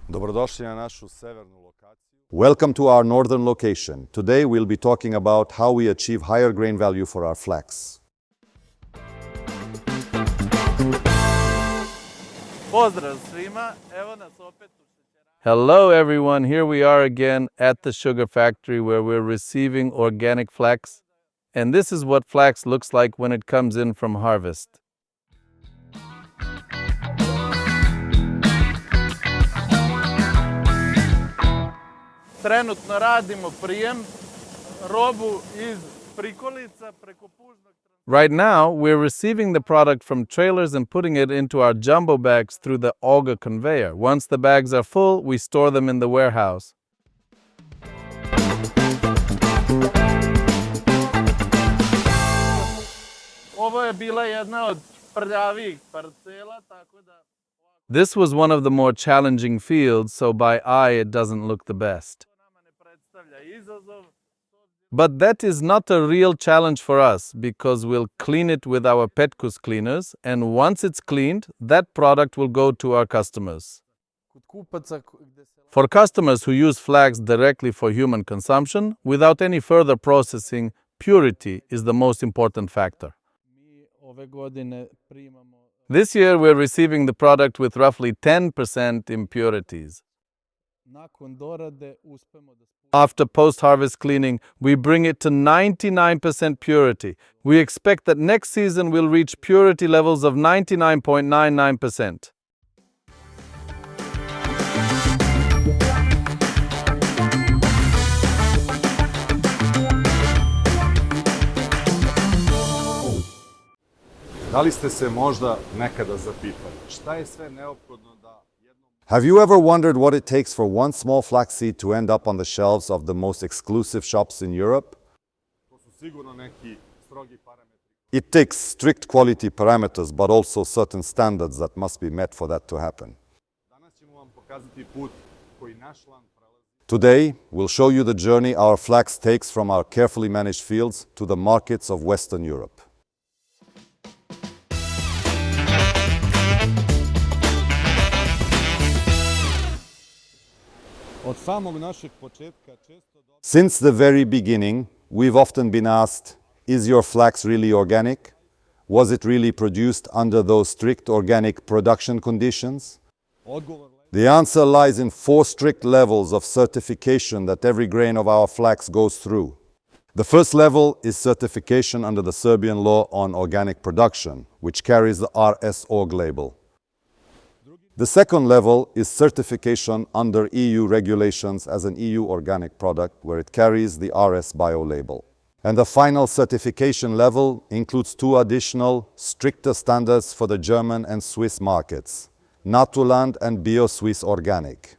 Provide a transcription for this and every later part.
Dobrodošli na našu severnu lokaciju. Welcome to our northern location. Today we'll be talking about how we achieve higher grain value for our flax. Pozdrav svima, evo nas opet u šećerani. Hello everyone, here we are again at the sugar factory where we're receiving organic flax. And this is what flax looks like when it comes in from harvest. Trenutno radimo prijem, robu iz prikolica preko pužnog. Right now, we're receiving the product from trailers and putting it into our jumbo bags through the auger conveyor. Once the bags are full, we store them in the warehouse. Ovo je bila jedna od prljavijih parcela, tako da... This was one of the more challenging fields, so by eye it doesn't look the best. Nama ne predstavlja izazov. But that is not a real challenge for us because we'll clean it with our Petkus cleaners, and once it's cleaned, that product will go to our customers. Kod kupaca gde se... For customers who use flax directly for human consumption, without any further processing, purity is the most important factor. Mi ove godine primamo... This year, we're receiving the product with roughly 10% impurities. Nakon dorade uspemo da... After post-harvest cleaning, we bring it to 99% purity. We expect that next season we'll reach purity levels of 99.99%. Da li ste se možda nekada zapitali šta je sve neophodno da jednom... Have you ever wondered what it takes for one small flax seed to end up on the shelves of the most exclusive shops in Europe? To su sigurno neki strogi parametri. It takes strict quality parameters, but also certain standards that must be met for that to happen. Danas ćemo vam pokazati put koji naš land prelazi. Today, we'll show you the journey our flax takes from our carefully managed fields to the markets of Western Europe. Od samog našeg početka često... Since the very beginning, we've often been asked, is your flax really organic? Was it really produced under those strict organic production conditions? Odgovor... The answer lies in 4 strict levels of certification that every grain of our flax goes through. The first level is certification under the Serbian law on organic production, which carries the RS Org label. The second level is certification under EU regulations as an EU organic product, where it carries the RS Bio label. And the final certification level includes 2 additional, stricter standards for the German and Swiss markets, Naturland and Bio Suisse Organic.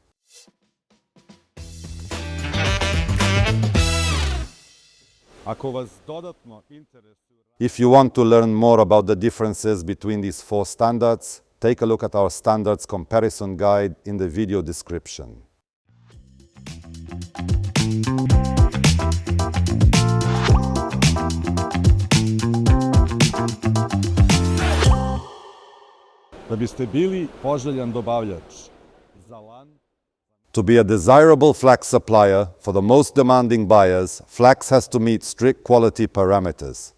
Ako vas dodatno interesuje... If you want to learn more about the differences between these 4 standards, take a look at our standards comparison guide in the video description. Da biste bili poželjan dobavljač za land... To be a desirable flax supplier for the most demanding buyers, flax has to meet strict quality parameters.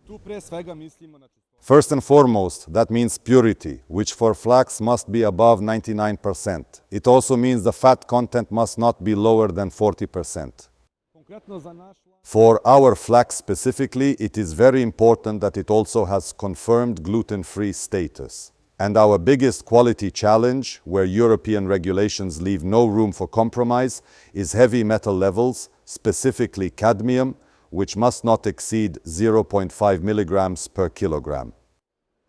Tu pre svega mislimo na... First and foremost, that means purity, which for flax must be above 99%. It also means the fat content must not be lower than 40%. Konkretno za naš... For our flax specifically, it is very important that it also has confirmed gluten-free status. And our biggest quality challenge, where European regulations leave no room for compromise, is heavy metal levels, specifically cadmium, which must not exceed 0.5 milligrams per kilogram.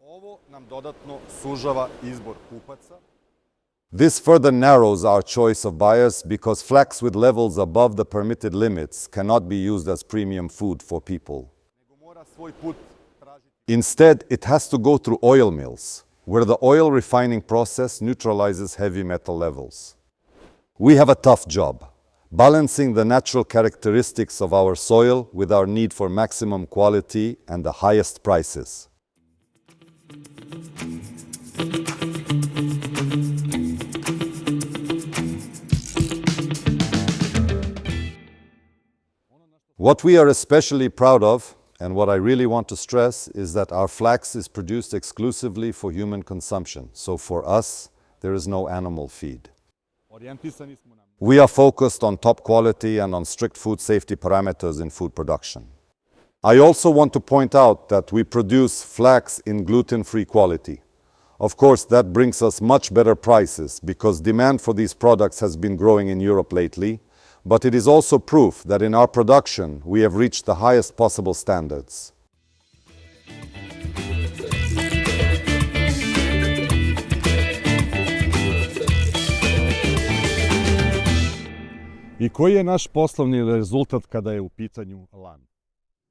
Ovo nam dodatno sužava izbor kupaca. This further narrows our choice of buyers because flax with levels above the permitted limits cannot be used as premium food for people. Nego mora svoj put tražiti. Instead, it has to go through oil mills, where the oil refining process neutralizes heavy metal levels. We have a tough job, balancing the natural characteristics of our soil with our need for maximum quality and the highest prices. What we are especially proud of, and what I really want to stress, is that our flax is produced exclusively for human consumption. So for us, there is no animal feed. We are focused on top quality and on strict food safety parameters in food production. I also want to point out that we produce flax in gluten-free quality. Of course, that brings us much better prices because demand for these products has been growing in Europe lately, but it is also proof that in our production we have reached the highest possible standards. I koji je naš poslovni rezultat kada je u pitanju lan?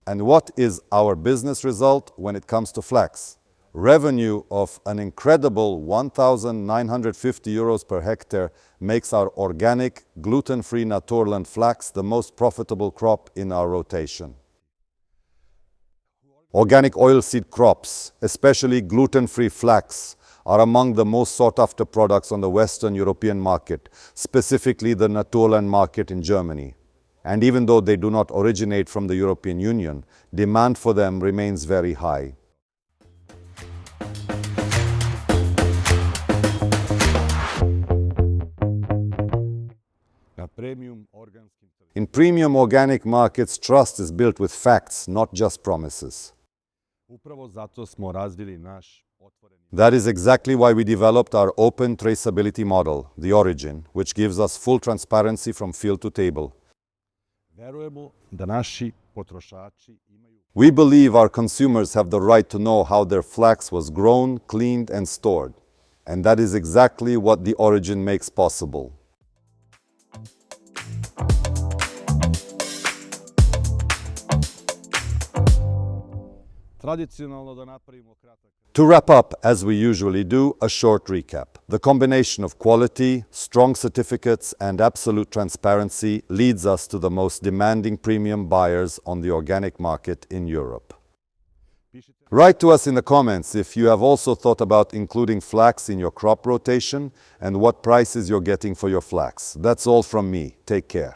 And what is our business result when it comes to flax? Revenue of an incredible 1,950 euros per hectare makes our organic, gluten-free Naturland flax the most profitable crop in our rotation. Organic oilseed crops, especially gluten-free flax, are among the most sought-after products on the Western European market, specifically the Naturland market in Germany. And even though they do not originate from the European Union, demand for them remains very high. In premium organic markets, trust is built with facts, not just promises. Upravo zato smo razvili naš otvoreni. That is exactly why we developed our open traceability model, The Origin, which gives us full transparency from field to table. Verujemo da naši potrošači imaju. We believe our consumers have the right to know how their flax was grown, cleaned, and stored. And that is exactly what The Origin makes possible. Tradicionalno da napravimo kratak. To wrap up, as we usually do, a short recap. The combination of quality, strong certificates, and absolute transparency leads us to the most demanding premium buyers on the organic market in Europe. Write to us in the comments if you have also thought about including flax in your crop rotation and what prices you're getting for your flax. That's all from me. Take care.